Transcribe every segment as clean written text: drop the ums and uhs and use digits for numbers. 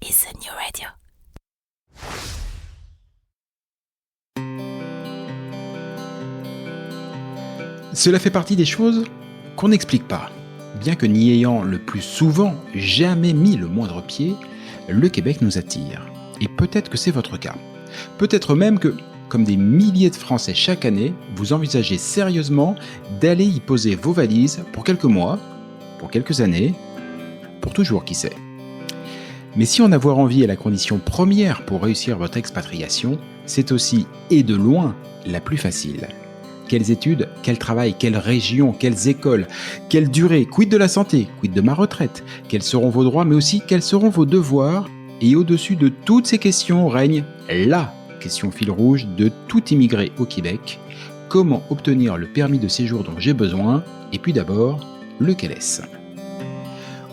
is a new radio. Cela fait partie des choses qu'on n'explique pas. Bien que n'y ayant le plus souvent jamais mis le moindre pied, le Québec nous attire. Et peut-être que c'est votre cas. Peut-être même que, comme des milliers de Français chaque année, vous envisagez sérieusement d'aller y poser vos valises pour quelques mois, pour quelques années, pour toujours, qui sait. Mais si en avoir envie est la condition première pour réussir votre expatriation, c'est aussi, et de loin, la plus facile. Quelles études, quel travail, quelle région, quelles écoles, quelle durée, quid de la santé, quid de ma retraite, quels seront vos droits, mais aussi quels seront vos devoirs. Et au-dessus de toutes ces questions règne la question fil rouge de tout immigré au Québec. Comment obtenir le permis de séjour dont j'ai besoin? Et puis d'abord, lequel est-ce?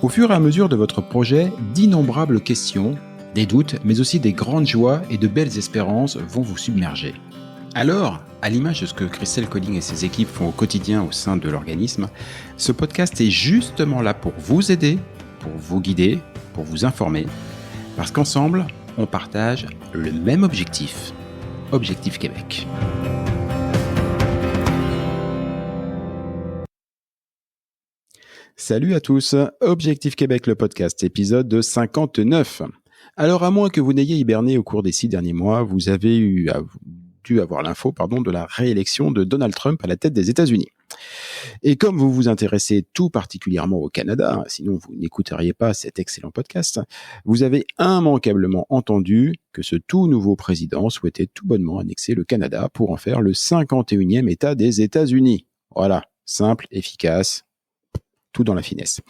Au fur et à mesure de votre projet, d'innombrables questions, des doutes, mais aussi des grandes joies et de belles espérances vont vous submerger. Alors, à l'image de ce que Christelle Colling et ses équipes font au quotidien au sein de l'organisme, ce podcast est justement là pour vous aider, pour vous guider, pour vous informer, parce qu'ensemble, on partage le même objectif, Objectif Québec. Salut à tous, Objectif Québec, le podcast, épisode 59. Alors, à moins que vous n'ayez hiberné au cours des 6 derniers mois, vous avez dû avoir l'info de la réélection de Donald Trump à la tête des États-Unis. Et comme vous vous intéressez tout particulièrement au Canada, sinon vous n'écouteriez pas cet excellent podcast, vous avez immanquablement entendu que ce tout nouveau président souhaitait tout bonnement annexer le Canada pour en faire le 51e État des États-Unis. Voilà, simple, efficace, tout dans la finesse.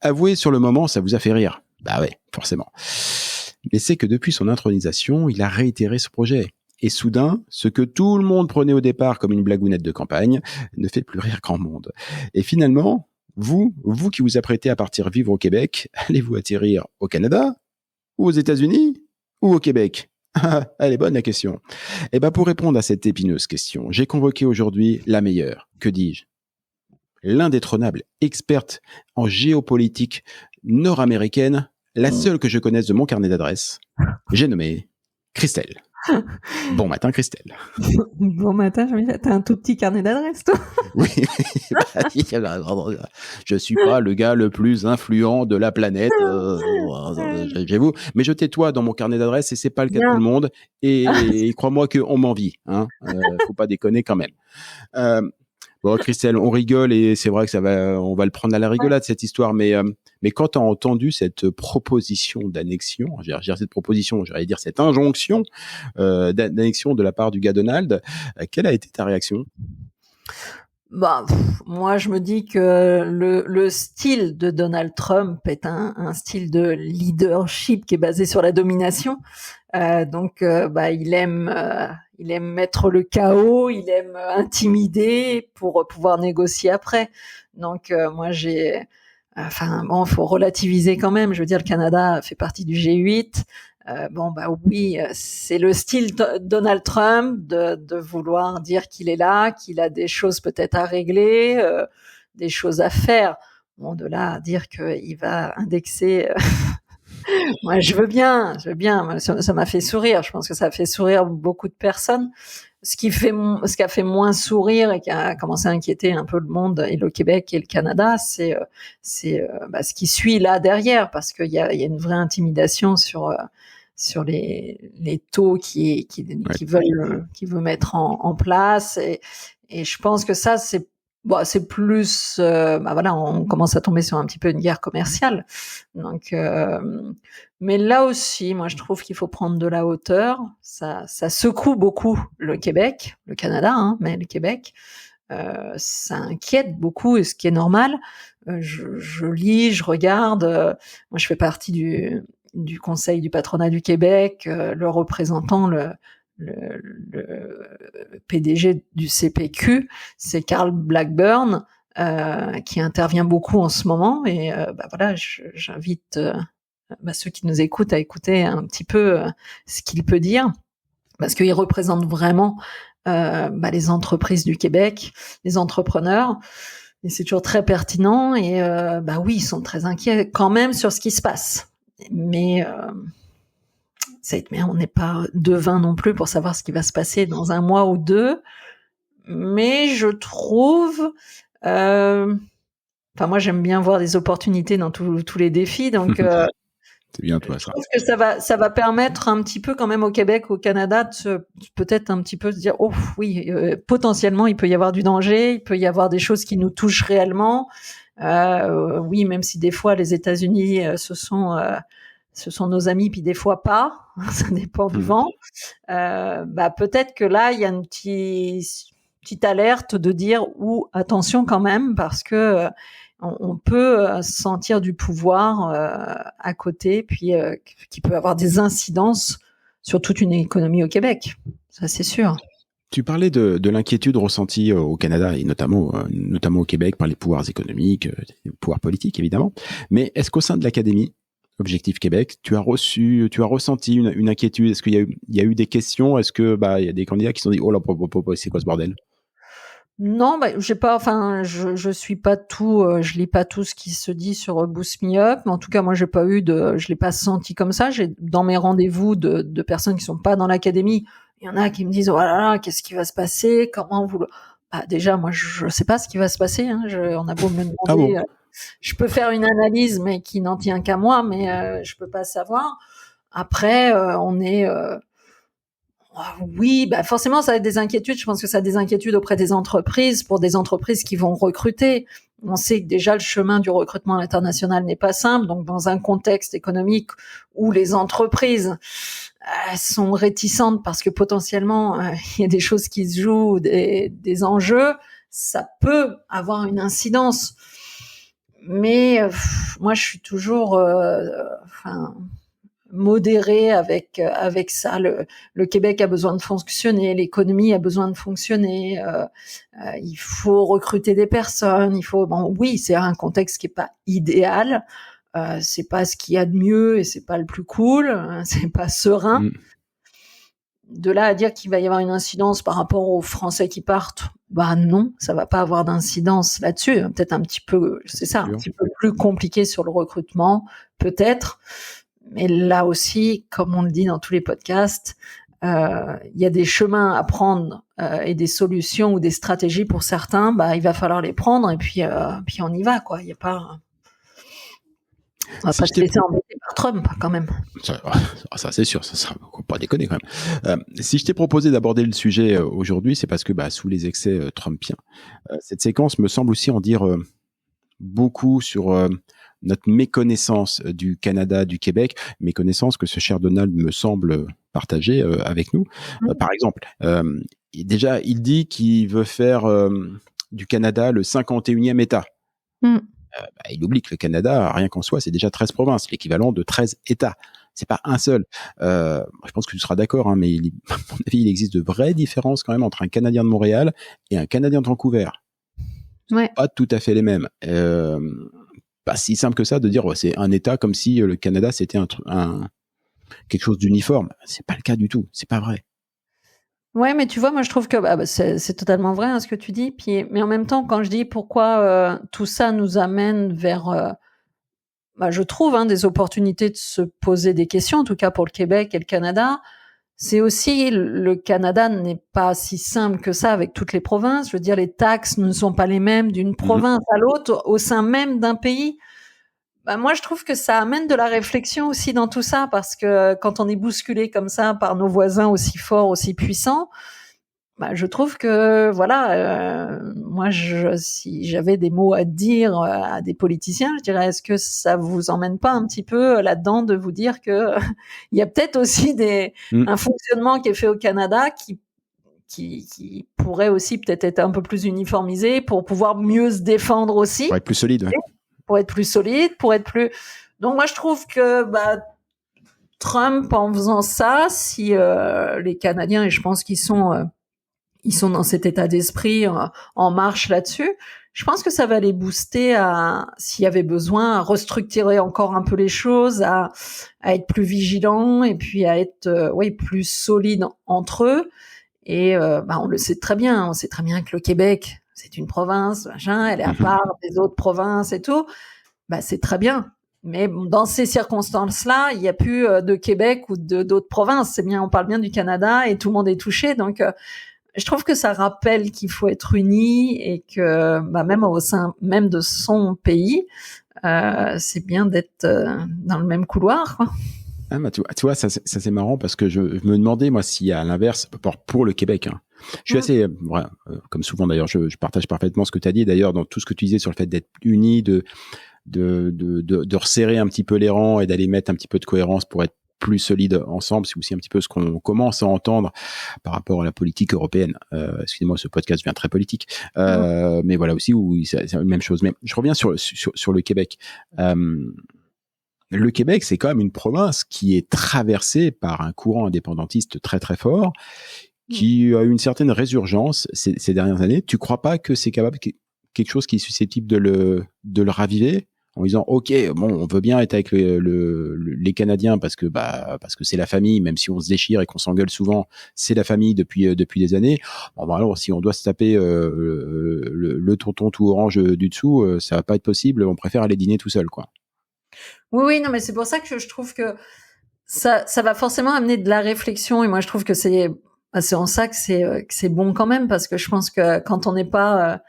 Avouez, sur le moment, ça vous a fait rire. Bah ouais, forcément. Mais c'est que depuis son intronisation, il a réitéré ce projet. Et soudain, ce que tout le monde prenait au départ comme une blagounette de campagne ne fait plus rire grand monde. Et finalement, vous qui vous apprêtez à partir vivre au Québec, allez-vous atterrir au Canada, ou aux États-Unis, ou au Québec? Elle est bonne la question. Et ben pour répondre à cette épineuse question, j'ai convoqué aujourd'hui la meilleure, que dis-je, l'indétrônable experte en géopolitique nord-américaine, la seule que je connaisse de mon carnet d'adresses. J'ai nommé Christelle. Bon matin, Christelle. Bon matin, Jean-Michel. T'as un tout petit carnet d'adresses, toi? Oui, je suis pas le gars le plus influent de la planète, j'avoue, mais je tais-toi dans mon carnet d'adresses et c'est pas le cas de tout le monde. Et crois-moi qu'on m'envie, hein. Faut pas déconner quand même. Bon, Christelle, on rigole et c'est vrai que on va le prendre à la rigolade cette histoire, mais quand t'as entendu cette proposition d'annexion, j'allais dire cette injonction d'annexion de la part du gars Donald, quelle a été ta réaction? Moi, je me dis que le style de Donald Trump est un style de leadership qui est basé sur la domination. Il aime mettre le chaos, il aime intimider pour pouvoir négocier après. Donc, faut relativiser quand même. Je veux dire, le Canada fait partie du G8. Oui, c'est le style Donald Trump de vouloir dire qu'il est là, qu'il a des choses peut-être à régler, des choses à faire. Bon, de là à dire qu'il va indexer. Moi, je veux bien. Ça m'a fait sourire. Je pense que ça a fait sourire beaucoup de personnes. Ce qui a fait moins sourire et qui a commencé à inquiéter un peu le monde et le Québec et le Canada, c'est ce qui suit là derrière, parce qu'il y a une vraie intimidation sur les taux qui veulent mettre en place, et je pense que ça c'est plus on commence à tomber sur un petit peu une guerre commerciale. Donc mais là aussi, moi je trouve qu'il faut prendre de la hauteur. Ça secoue beaucoup le Québec, le Canada, mais le Québec, ça inquiète beaucoup, et ce qui est normal. Je lis, je regarde. Moi je fais partie du Conseil du patronat du Québec. Le représentant, le PDG du CPQ, c'est Carl Blackburn, qui intervient beaucoup en ce moment, et j'invite ceux qui nous écoutent à écouter un petit peu ce qu'il peut dire, parce qu'il représente vraiment les entreprises du Québec, les entrepreneurs, et c'est toujours très pertinent. Et oui, ils sont très inquiets quand même sur ce qui se passe, mais Mais on n'est pas devin non plus pour savoir ce qui va se passer dans un mois ou deux. Mais je trouve, moi j'aime bien voir des opportunités dans tous les défis, donc c'est bien toi ça. Je trouve que ça va permettre un petit peu quand même au Québec, au Canada, de peut-être un petit peu se dire, oh oui, potentiellement il peut y avoir du danger, il peut y avoir des choses qui nous touchent réellement. Oui, même si des fois les États-Unis ce sont nos amis, puis des fois pas, ça dépend du vent. Peut-être que là il y a une petite alerte de dire attention quand même, parce que on peut sentir du pouvoir à côté, puis qui peut avoir des incidences sur toute une économie au Québec. Ça, c'est sûr. Tu parlais de l'inquiétude ressentie au Canada et notamment au Québec par les pouvoirs économiques, les pouvoirs politiques évidemment. Mais est-ce qu'au sein de l'Académie Objectif Québec, tu as ressenti une inquiétude? Est-ce qu'il y a eu des questions? Est-ce que il y a des candidats qui se sont dit, oh là, c'est quoi ce bordel? Non, j'ai pas, je suis pas tout, je lis pas tout ce qui se dit sur Boost Me Up, mais en tout cas, moi, je l'ai pas senti comme ça. Dans mes rendez-vous de personnes qui sont pas dans l'académie, il y en a qui me disent, oh là là, qu'est-ce qui va se passer? Comment vous déjà, moi, je sais pas ce qui va se passer, hein. On a beau me demander, ah bon je peux faire une analyse, mais qui n'en tient qu'à moi, mais je peux pas savoir. Après, on est, oui, forcément, ça a des inquiétudes. Je pense que ça a des inquiétudes auprès des entreprises, pour des entreprises qui vont recruter. On sait que déjà le chemin du recrutement international n'est pas simple. Donc, dans un contexte économique où les entreprises sont réticentes parce que potentiellement il y a des choses qui se jouent, des enjeux, ça peut avoir une incidence. Mais moi, je suis toujours, modéré avec ça. Le Québec a besoin de fonctionner, l'économie a besoin de fonctionner. Il faut recruter des personnes. Oui, c'est un contexte qui est pas idéal. C'est pas ce qu'il y a de mieux et c'est pas le plus cool. C'est pas serein. De là à dire qu'il va y avoir une incidence par rapport aux Français qui partent, non, ça va pas avoir d'incidence là-dessus. Peut-être un petit peu, un petit peu plus compliqué sur le recrutement, peut-être. Mais là aussi, comme on le dit dans tous les podcasts, il y a des chemins à prendre et des solutions ou des stratégies pour certains. Il va falloir les prendre et puis on y va, quoi. Il y a pas. On va pas se laisser embêter par Trump, quand même. Ça c'est sûr, ça faut pas déconner quand même. Si je t'ai proposé d'aborder le sujet aujourd'hui, c'est parce que sous les excès trumpiens, cette séquence me semble aussi en dire beaucoup sur notre méconnaissance du Canada, du Québec, méconnaissance que ce cher Donald me semble partager avec nous. Par exemple, déjà, il dit qu'il veut faire du Canada le 51e État. Il oublie que le Canada, rien qu'en soi, c'est déjà 13 provinces, l'équivalent de 13 États. C'est pas un seul. Je pense que tu seras d'accord, mais à mon avis, il existe de vraies différences quand même entre un Canadien de Montréal et un Canadien de Vancouver. Ouais. Pas tout à fait les mêmes. Pas si simple que ça de dire c'est un État comme si le Canada c'était quelque chose d'uniforme. C'est pas le cas du tout. C'est pas vrai. Ouais, mais tu vois, moi je trouve que c'est totalement vrai ce que tu dis. Mais en même temps, quand je dis pourquoi tout ça nous amène vers, je trouve des opportunités de se poser des questions, en tout cas pour le Québec et le Canada. C'est aussi, le Canada n'est pas si simple que ça avec toutes les provinces. Je veux dire, les taxes ne sont pas les mêmes d'une province à l'autre au sein même d'un pays. Moi, je trouve que ça amène de la réflexion aussi dans tout ça, parce que quand on est bousculé comme ça par nos voisins aussi forts, aussi puissants, je trouve que moi, si j'avais des mots à dire à des politiciens, je dirais, est-ce que ça vous emmène pas un petit peu là-dedans de vous dire que il y a peut-être aussi un fonctionnement qui est fait au Canada qui pourrait aussi peut-être être un peu plus uniformisé pour pouvoir mieux se défendre aussi, pour être plus solide, ouais. Pour être plus solide, pour être plus. Donc moi, je trouve que Trump, en faisant ça, si les Canadiens, et je pense qu'ils sont dans cet état d'esprit en marche là-dessus, je pense que ça va les booster s'il y avait besoin, à restructurer encore un peu les choses, à être plus vigilants et puis à être plus solides entre eux. Et on le sait très bien, on sait très bien que le Québec, c'est une province, elle est à part des autres provinces et tout. C'est très bien. Mais bon, dans ces circonstances-là, il n'y a plus de Québec ou d'autres provinces. C'est bien, on parle bien du Canada et tout le monde est touché. Donc, je trouve que ça rappelle qu'il faut être unis et que même au sein même de son pays, c'est bien d'être dans le même couloir, quoi. Ah, bah, tu vois, ça c'est marrant parce que je me demandais, moi, si à l'inverse, pour le Québec, hein. Je suis assez, voilà, comme souvent d'ailleurs, je partage parfaitement ce que tu as dit. D'ailleurs, dans tout ce que tu disais sur le fait d'être unis, de resserrer un petit peu les rangs et d'aller mettre un petit peu de cohérence pour être plus solide ensemble, c'est aussi un petit peu ce qu'on commence à entendre par rapport à la politique européenne. Excusez-moi, ce podcast devient très politique, mais voilà aussi où c'est la même chose. Mais je reviens sur le Québec. Le Québec, c'est quand même une province qui est traversée par un courant indépendantiste très très fort, qui a eu une certaine résurgence ces dernières années. Tu crois pas que c'est capable quelque chose qui est susceptible de le raviver en disant ok, bon, on veut bien être avec les Canadiens parce que c'est la famille, même si on se déchire et qu'on s'engueule souvent, c'est la famille depuis des années. Bon, bah alors si on doit se taper le tonton tout orange du dessous, ça va pas être possible. On préfère aller dîner tout seul, quoi. Oui, non, mais c'est pour ça que je trouve que ça va forcément amener de la réflexion. Et moi, je trouve que c'est en ça que c'est bon quand même, parce que je pense que quand on n'est pas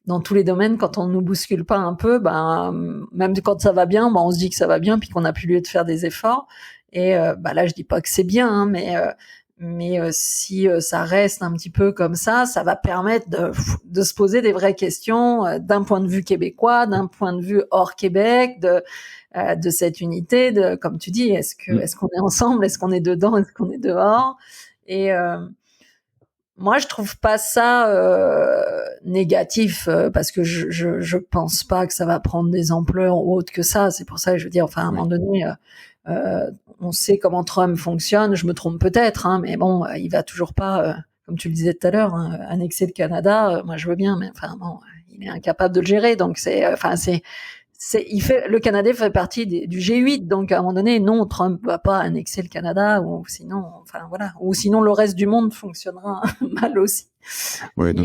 dans tous les domaines, quand on nous bouscule pas un peu, même quand ça va bien, on se dit que ça va bien, puis qu'on n'a plus lieu de faire des efforts. Et là, je dis pas que c'est bien, hein, mais si ça reste un petit peu comme ça va permettre de se poser des vraies questions d'un point de vue québécois, d'un point de vue hors Québec, de cette unité, comme tu dis, est-ce qu'on est ensemble, est-ce qu'on est dedans, est-ce qu'on est dehors? Et moi, je trouve pas ça négatif parce que je pense pas que ça va prendre des ampleurs autres que ça. C'est pour ça que je veux dire, enfin, à un moment donné, on sait comment Trump fonctionne. Je me trompe peut-être, hein, mais bon, il va toujours pas, comme tu le disais tout à l'heure, annexer le Canada. Moi, je veux bien, mais enfin, bon, il est incapable de le gérer. Donc, le Canada fait partie du G8, donc à un moment donné, non, Trump va pas annexer le Canada, ou sinon, enfin voilà, ou sinon le reste du monde fonctionnera mal aussi. Ouais, non,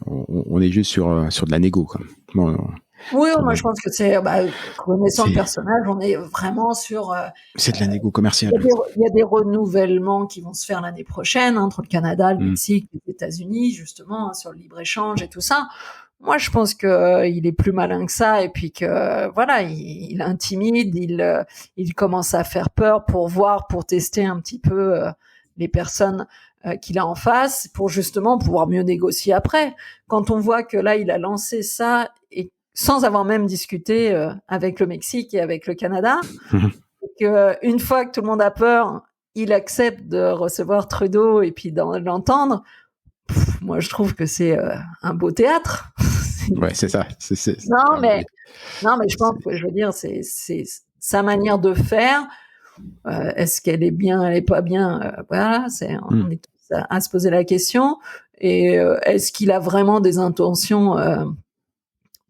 on est juste sur de la négo, quoi. Bon, oui, moi je pense que connaissant le personnage, on est vraiment sur. C'est de la négo commerciale. Il y a des renouvellements qui vont se faire l'année prochaine entre le Canada, le Mexique, les États-Unis, justement, sur le libre-échange et tout ça. Moi, je pense que il est plus malin que ça, et puis que voilà, il intimide, il commence à faire peur pour tester un petit peu les personnes qu'il a en face, pour justement pouvoir mieux négocier après. Quand on voit que là, il a lancé ça et sans avoir même discuté avec le Mexique et avec le Canada, et que une fois que tout le monde a peur, il accepte de recevoir Trudeau et puis de l'entendre. Moi, je trouve que c'est un beau théâtre. Ouais, c'est ça. Non, mais je pense que je veux dire, c'est sa manière de faire. Est-ce qu'elle est bien, elle est pas bien? Voilà, on est tous à se poser la question. Et est-ce qu'il a vraiment des intentions?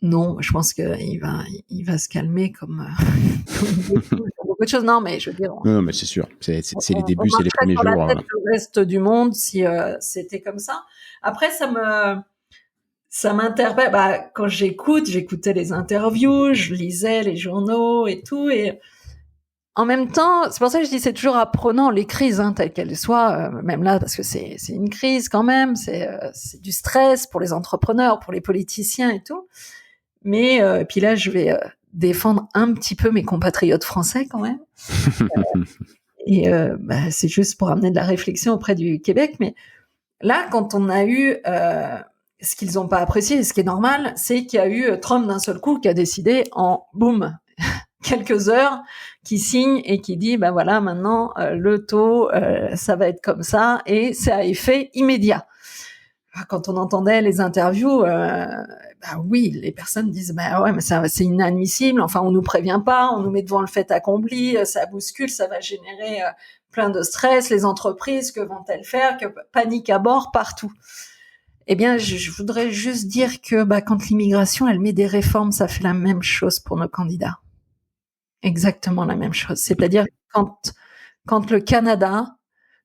Non, je pense qu'il va se calmer comme beaucoup de choses. Non, mais je veux dire. Non, mais c'est sûr. C'est les débuts, c'est les premiers jours. Le reste du monde, si c'était comme ça. Après, ça m'interpelle. Quand j'écoutais les interviews, je lisais les journaux et tout, et en même temps, c'est pour ça que je dis c'est toujours apprenant les crises, hein, telles qu'elles soient, même là, parce que c'est une crise quand même, c'est du stress pour les entrepreneurs, pour les politiciens et tout. Mais puis là, je vais défendre un petit peu mes compatriotes français quand même. Et c'est juste pour amener de la réflexion auprès du Québec. Mais là, quand on a eu ce qu'ils n'ont pas apprécié, et ce qui est normal, c'est qu'il y a eu Trump d'un seul coup qui a décidé en boum, quelques heures, qui signe et qui dit voilà, maintenant le taux ça va être comme ça, et c'est à effet immédiat. Quand on entendait les interviews, oui, les personnes disent ouais, mais ça c'est inadmissible. Enfin, on nous prévient pas, on nous met devant le fait accompli, ça bouscule, ça va générer plein de stress. Les entreprises, que vont-elles faire? Que panique à bord partout. Eh bien, je voudrais juste dire que quand l'immigration, elle met des réformes, ça fait la même chose pour nos candidats. Exactement la même chose. C'est-à-dire quand le Canada,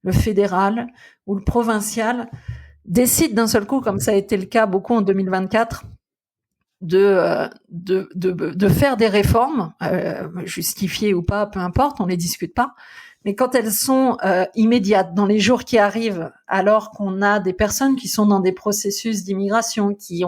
le fédéral ou le provincial décide d'un seul coup, comme ça a été le cas beaucoup en 2024, de faire des réformes, justifiées ou pas, peu importe, on les discute pas. Mais quand elles sont immédiates, dans les jours qui arrivent, alors qu'on a des personnes qui sont dans des processus d'immigration, qui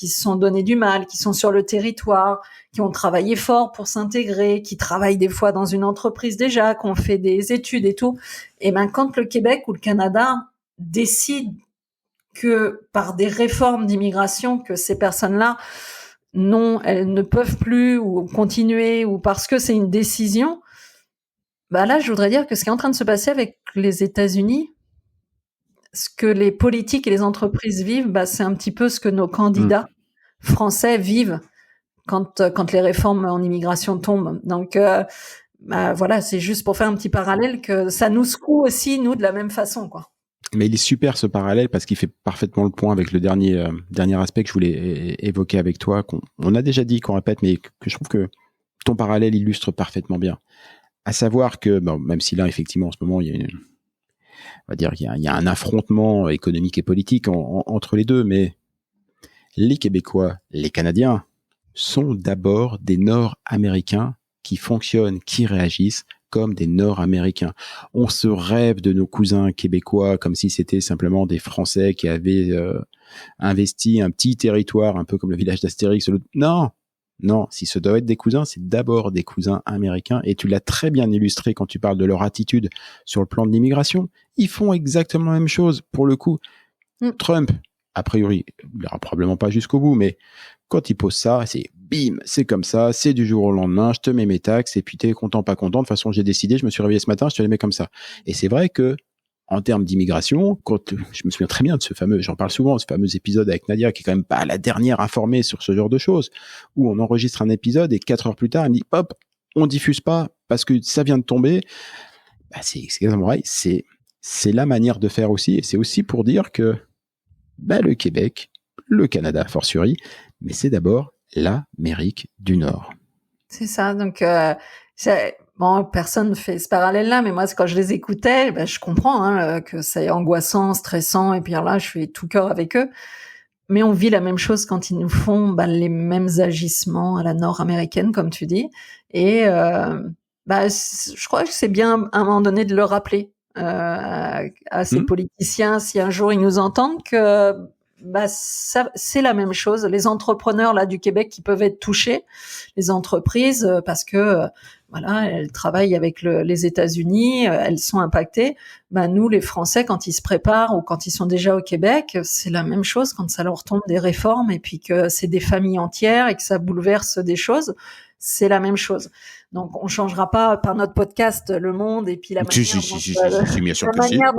se sont donné du mal, qui sont sur le territoire, qui ont travaillé fort pour s'intégrer, qui travaillent des fois dans une entreprise déjà, qui ont fait des études et tout, et ben quand le Québec ou le Canada décident que par des réformes d'immigration, que ces personnes-là, non, elles ne peuvent plus ou continuer, ou parce que c'est une décision, bah là, je voudrais dire que ce qui est en train de se passer avec les États-Unis, ce que les politiques et les entreprises vivent, bah, c'est un petit peu ce que nos candidats français vivent quand les réformes en immigration tombent. Donc, bah, voilà, c'est juste pour faire un petit parallèle que ça nous secoue aussi, nous, de la même façon, quoi. Mais il est super ce parallèle parce qu'il fait parfaitement le point avec le dernier aspect que je voulais évoquer avec toi, qu'on a déjà dit, qu'on répète, mais que je trouve que ton parallèle illustre parfaitement bien. À savoir que, bon, même si là, effectivement, en ce moment, il y a un affrontement économique et politique entre les deux, mais les Québécois, les Canadiens sont d'abord des Nord-Américains qui fonctionnent, qui réagissent comme des Nord-Américains. On se rêve de nos cousins québécois comme si c'était simplement des Français qui avaient investi un petit territoire, un peu comme le village d'Astérix. Non, si ce doit être des cousins, c'est d'abord des cousins américains. Et tu l'as très bien illustré quand tu parles de leur attitude sur le plan de l'immigration. Ils font exactement la même chose. Pour le coup, Trump, a priori, il n'ira probablement pas jusqu'au bout, mais quand il pose ça, c'est bim, c'est comme ça, c'est du jour au lendemain, je te mets mes taxes, et puis t'es content, pas content. De toute façon, j'ai décidé, je me suis réveillé ce matin, je te les mets comme ça. Et c'est vrai que, en termes d'immigration, je me souviens très bien de j'en parle souvent, ce fameux épisode avec Nadia, qui est quand même pas la dernière informée sur ce genre de choses, où on enregistre un épisode et 4 heures plus tard, elle me dit, hop, on diffuse pas parce que ça vient de tomber. Bah, c'est exactement pareil, c'est la manière de faire aussi, et c'est aussi pour dire que, bah, le Québec, le Canada, fortiori, mais c'est d'abord l'Amérique du Nord. C'est ça, donc, bon, personne ne fait ce parallèle-là, mais moi, quand je les écoutais, ben, je comprends que c'est angoissant, stressant, et puis là, je suis tout cœur avec eux. Mais on vit la même chose quand ils nous font les mêmes agissements à la nord-américaine, comme tu dis. Et je crois que c'est bien à un moment donné de le rappeler à ces politiciens, si un jour ils nous entendent, que ça, c'est la même chose. Les entrepreneurs là du Québec qui peuvent être touchés, les entreprises, parce que voilà, elles travaillent avec les États-Unis, elles sont impactées. Nous, les Français, quand ils se préparent ou quand ils sont déjà au Québec, c'est la même chose quand ça leur tombe des réformes et puis que c'est des familles entières et que ça bouleverse des choses. C'est la même chose. Donc, on changera pas par notre podcast le monde et puis la manière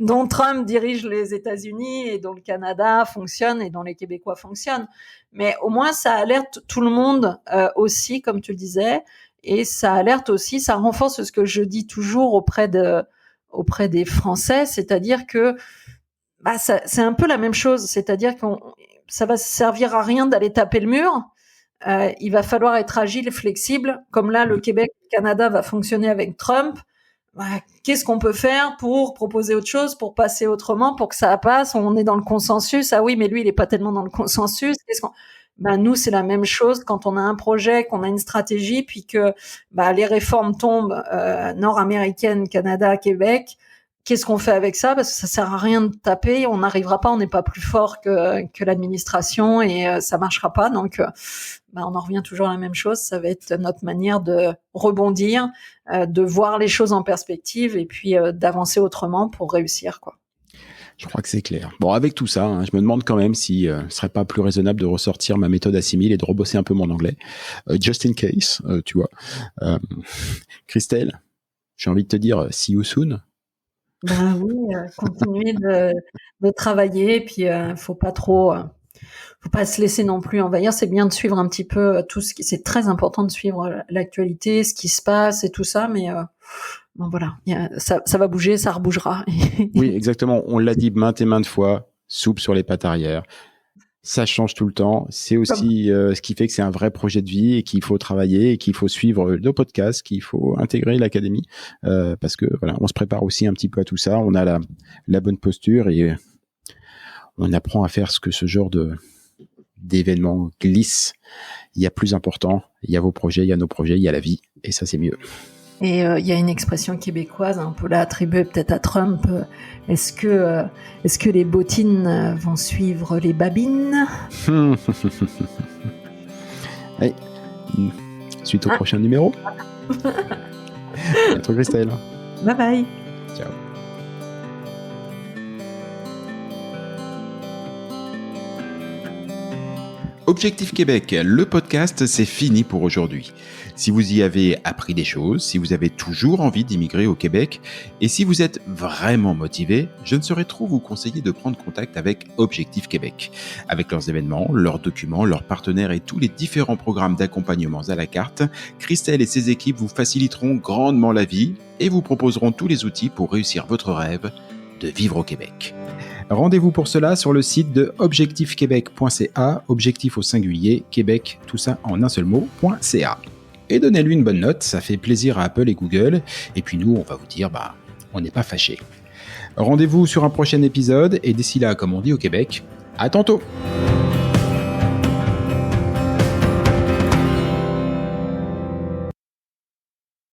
dont Trump dirige les États-Unis et dont le Canada fonctionne et dont les Québécois fonctionnent. Mais au moins, ça alerte tout le monde aussi, comme tu le disais, et ça alerte aussi, ça renforce ce que je dis toujours auprès des Français, c'est-à-dire que c'est un peu la même chose, c'est-à-dire ça va servir à rien d'aller taper le mur. Il va falloir être agile, flexible. Comme là, le Québec, le Canada va fonctionner avec Trump. Qu'est-ce qu'on peut faire pour proposer autre chose, pour passer autrement, pour que ça passe? On est dans le consensus. Ah oui, mais lui, il est pas tellement dans le consensus. Nous, c'est la même chose quand on a un projet, qu'on a une stratégie, puis que les réformes tombent nord-américaines, Canada, Québec. Qu'est-ce qu'on fait avec ça? Parce que ça sert à rien de taper, on n'arrivera pas, on n'est pas plus fort que l'administration et ça marchera pas. Donc, on en revient toujours à la même chose. Ça va être notre manière de rebondir, de voir les choses en perspective et puis d'avancer autrement pour réussir, quoi. Je crois que c'est clair. Bon, avec tout ça, je me demande quand même si ce serait pas plus raisonnable de ressortir ma méthode assimile et de rebosser un peu mon anglais. Just in case, tu vois. Christelle, j'ai envie de te dire see you soon. Oui, continuer de travailler, puis faut pas se laisser non plus envahir. C'est bien de suivre un petit peu c'est très important de suivre l'actualité, ce qui se passe et tout ça, mais voilà, ça va bouger, ça rebougera. Oui, exactement. On l'a dit maintes et maintes fois, soupe sur les pattes arrière. Ça change tout le temps. C'est aussi ce qui fait que c'est un vrai projet de vie et qu'il faut travailler et qu'il faut suivre nos podcasts, qu'il faut intégrer l'académie parce que voilà, on se prépare aussi un petit peu à tout ça. On a la bonne posture et on apprend à faire ce genre d'événements glisse. Il y a plus important, il y a vos projets, il y a nos projets, il y a la vie, et ça c'est mieux. Et il y a une expression québécoise, on peut l'attribuer peut-être à Trump. Est-ce que les bottines vont suivre les babines? Allez, suite au prochain numéro. À bientôt Christelle. Bye bye. Ciao. Objectif Québec, le podcast, c'est fini pour aujourd'hui. Si vous y avez appris des choses, si vous avez toujours envie d'immigrer au Québec, et si vous êtes vraiment motivé, je ne saurais trop vous conseiller de prendre contact avec Objectif Québec. Avec leurs événements, leurs documents, leurs partenaires et tous les différents programmes d'accompagnement à la carte, Christelle et ses équipes vous faciliteront grandement la vie et vous proposeront tous les outils pour réussir votre rêve de vivre au Québec. Rendez-vous pour cela sur le site de objectifquebec.ca, objectif au singulier, Québec, tout ça en un seul mot.ca. Et donnez-lui une bonne note, ça fait plaisir à Apple et Google. Et puis nous, on va vous dire, on n'est pas fâchés. Rendez-vous sur un prochain épisode, et d'ici là, comme on dit au Québec, à tantôt!